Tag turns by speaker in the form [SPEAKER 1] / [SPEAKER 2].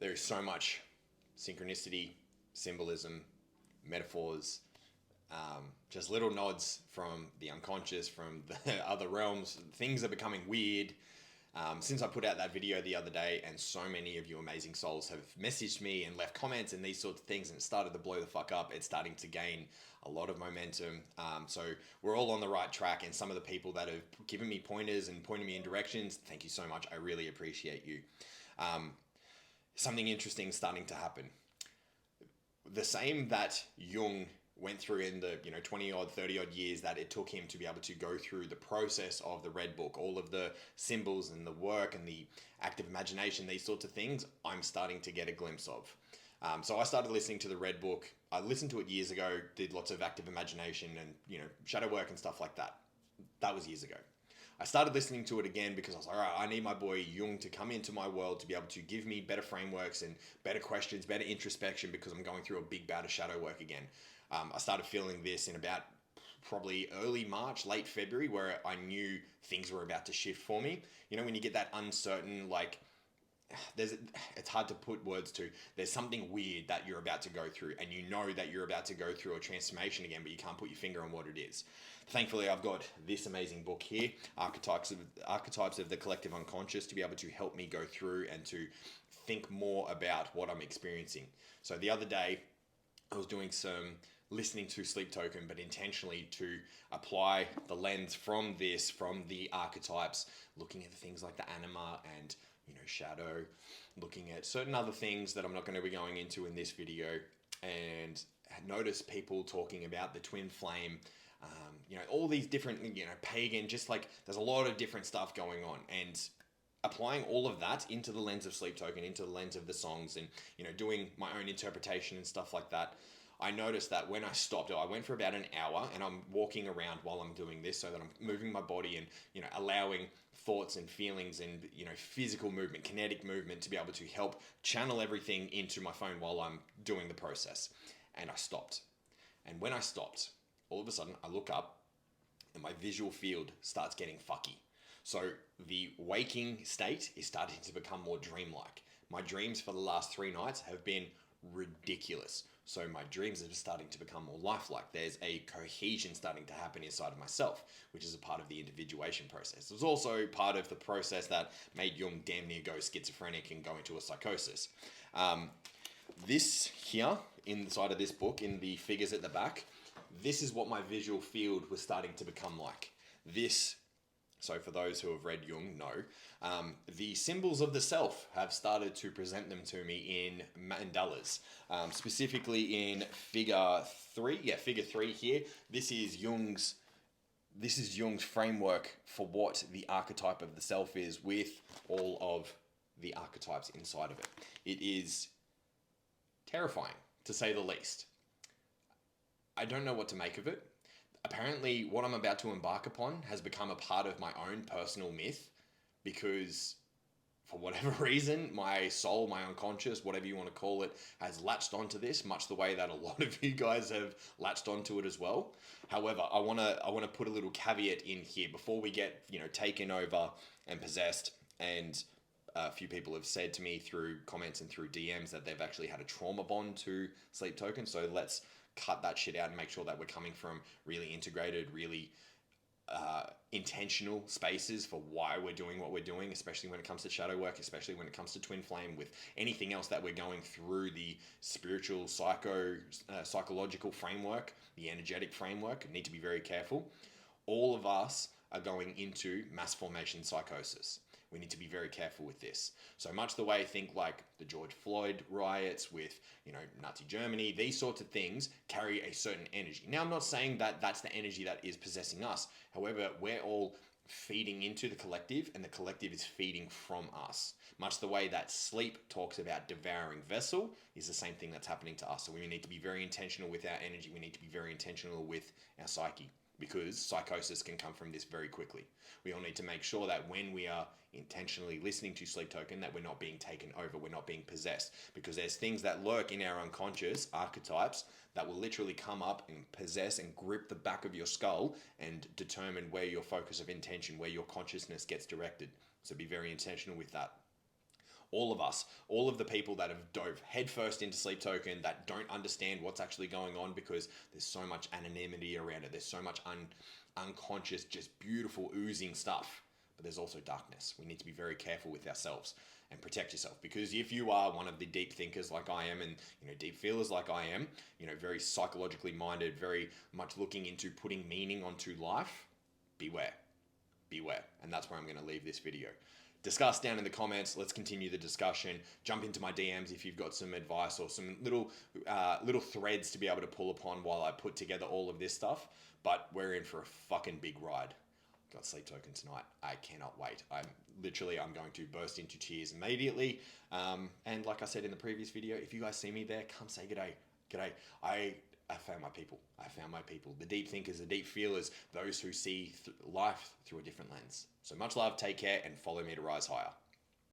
[SPEAKER 1] There is so much synchronicity, symbolism, metaphors, just little nods from the unconscious, from the other realms. Things are becoming weird. Since I put out that video the other day, and so many of you amazing souls have messaged me and left comments and these sorts of things, and it started to blow the fuck up. It's starting to gain a lot of momentum. So we're all on the right track, and some of the people that have given me pointers and pointed me in directions, thank you so much. I really appreciate you. Something interesting is starting to happen. The same that Jung went through in the 20 odd 30 odd years that it took him to be able to go through the process of the Red Book, all of the symbols and the work and the active imagination, these sorts of things, I'm starting to get a glimpse of. So I started listening to the Red Book. I listened to it years ago, did lots of active imagination and shadow work and stuff like that. That was years ago. I started listening to it again because I was like, all right, I need my boy Jung to come into my world to be able to give me better frameworks and better questions, better introspection, because I'm going through a big bout of shadow work again. I started feeling this in about probably early March, late February, where I knew things were about to shift for me. When you get that uncertain, like, it's hard to put words to. There's something weird that you're about to go through, and you know that you're about to go through a transformation again, but you can't put your finger on what it is. Thankfully, I've got this amazing book here, Archetypes of the Collective Unconscious, to be able to help me go through and to think more about what I'm experiencing. So the other day, I was doing some listening to Sleep Token, but intentionally to apply the lens from the archetypes, looking at the things like the anima and shadow, looking at certain other things that I'm not going to be going into in this video, and notice people talking about the twin flame, all these different, pagan, just like there's a lot of different stuff going on, and applying all of that into the lens of Sleep Token, into the lens of the songs, and doing my own interpretation and stuff like that. I noticed that when I stopped, I went for about an hour, and I'm walking around while I'm doing this so that I'm moving my body and allowing thoughts and feelings and physical movement, kinetic movement, to be able to help channel everything into my phone while I'm doing the process. And I stopped. And when I stopped, all of a sudden I look up and my visual field starts getting fucky. So the waking state is starting to become more dreamlike. My dreams for the last 3 nights have been ridiculous. So my dreams are starting to become more lifelike. There's a cohesion starting to happen inside of myself, which is a part of the individuation process. It was also part of the process that made Jung damn near go schizophrenic and go into a psychosis. This here, inside of this book, in the figures at the back, this is what my visual field was starting to become like. So for those who have read Jung, know, the symbols of the self have started to present them to me in mandalas, specifically in figure 3. Yeah, figure 3 here. This is Jung's framework for what the archetype of the self is, with all of the archetypes inside of it. It is terrifying, to say the least. I don't know what to make of it. Apparently, what I'm about to embark upon has become a part of my own personal myth, because for whatever reason, my soul, my unconscious, whatever you want to call it, has latched onto this, much the way that a lot of you guys have latched onto it as well. However, I want to put a little caveat in here before we get taken over and possessed. And a few people have said to me through comments and through DMs that they've actually had a trauma bond to Sleep Token. So let's cut that shit out and make sure that we're coming from really integrated, really intentional spaces for why we're doing what we're doing, especially when it comes to shadow work, especially when it comes to twin flame, with anything else that we're going through the spiritual, psychological framework, the energetic framework. Need to be very careful. All of us are going into mass formation psychosis. We need to be very careful with this. So much the way, think like the George Floyd riots with, Nazi Germany, these sorts of things carry a certain energy. Now, I'm not saying that that's the energy that is possessing us. However, we're all feeding into the collective, and the collective is feeding from us. Much the way that sleep talks about devouring vessel is the same thing that's happening to us. So we need to be very intentional with our energy. We need to be very intentional with our psyche, because psychosis can come from this very quickly. We all need to make sure that when we are intentionally listening to Sleep Token, that we're not being taken over, we're not being possessed, because there's things that lurk in our unconscious archetypes that will literally come up and possess and grip the back of your skull and determine where your focus of intention, where your consciousness gets directed. So be very intentional with that. All of us, all of the people that have dove headfirst into Sleep Token, that don't understand what's actually going on because there's so much anonymity around it. There's so much unconscious, just beautiful oozing stuff. But there's also darkness. We need to be very careful with ourselves and protect yourself, because if you are one of the deep thinkers like I am, and deep feelers like I am, very psychologically minded, very much looking into putting meaning onto life, beware. And that's where I'm going to leave this video. Discuss down in the comments. Let's continue the discussion. Jump into my DMs if you've got some advice or some little threads to be able to pull upon while I put together all of this stuff. But we're in for a fucking big ride. Got Sleep Token tonight. I cannot wait. I'm going to burst into tears immediately. And like I said in the previous video, if you guys see me there, come say g'day. G'day. I found my people. The deep thinkers, the deep feelers, those who see life through a different lens. So much love, take care, and follow me to rise higher.